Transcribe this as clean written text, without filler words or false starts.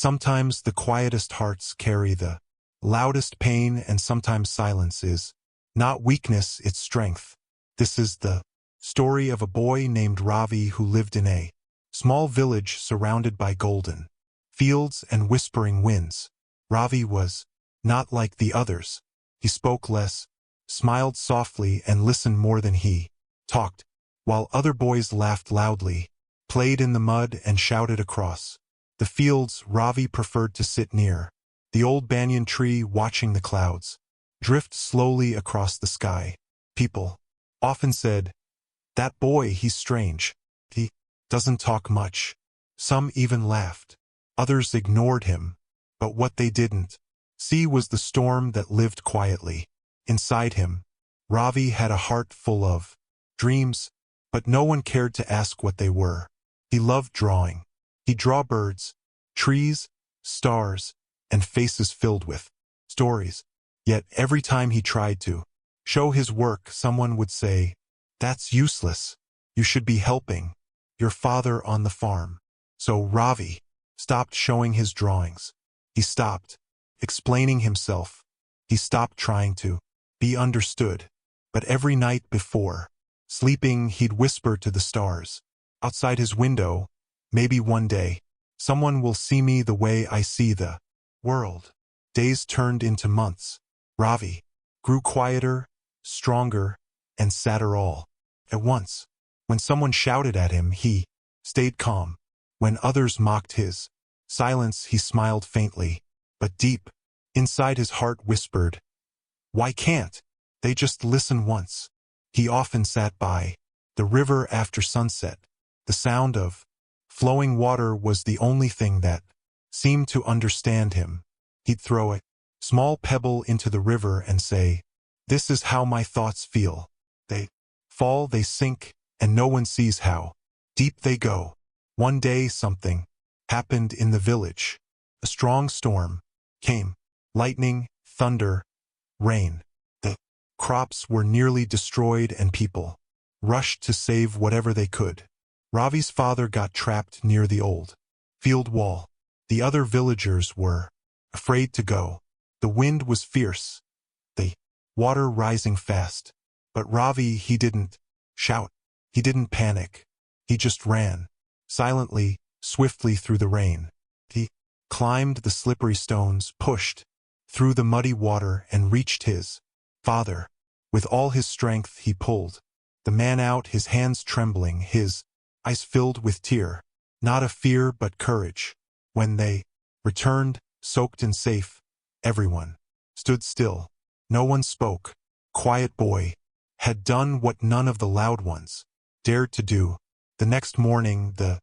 Sometimes the quietest hearts carry the loudest pain, and sometimes silence is not weakness, it's strength. This is the story of a boy named Ravi who lived in a small village surrounded by golden fields and whispering winds. Ravi was not like the others. He spoke less, smiled softly, and listened more than he talked. While other boys laughed loudly, played in the mud, and shouted across the fields, Ravi preferred to sit near the old banyan tree, watching the clouds drift slowly across the sky. People often said, "That boy, he's strange. He doesn't talk much." Some even laughed. Others ignored him. But what they didn't see was the storm that lived quietly inside him. Ravi had a heart full of dreams, but no one cared to ask what they were. He loved drawing. He'd draw birds, trees, stars, and faces filled with stories. Yet every time he tried to show his work, someone would say, "That's useless. You should be helping your father on the farm." So Ravi stopped showing his drawings. He stopped explaining himself. He stopped trying to be understood. But every night before sleeping, he'd whisper to the stars outside his window, "Maybe one day someone will see me the way I see the world." Days turned into months. Ravi grew quieter, stronger, and sadder all at once. When someone shouted at him, he stayed calm. When others mocked his silence, he smiled faintly. But deep inside his heart whispered, "Why can't they just listen once?" He often sat by the river after sunset. The sound of flowing water was the only thing that seemed to understand him. He'd throw a small pebble into the river and say, "This is how my thoughts feel. They fall, they sink, and no one sees how deep they go." One day something happened in the village. A strong storm came. Lightning, thunder, rain. The crops were nearly destroyed, and people rushed to save whatever they could. Ravi's father got trapped near the old field wall. The other villagers were afraid to go. The wind was fierce, the water rising fast. But Ravi, he didn't shout. He didn't panic. He just ran, silently, swiftly through the rain. He climbed the slippery stones, pushed through the muddy water, and reached his father. With all his strength, he pulled the man out, his hands trembling, his eyes filled with tear. Not of fear, but courage. When they returned, soaked and safe, everyone stood still. No one spoke. Quiet boy had done what none of the loud ones dared to do. The next morning, the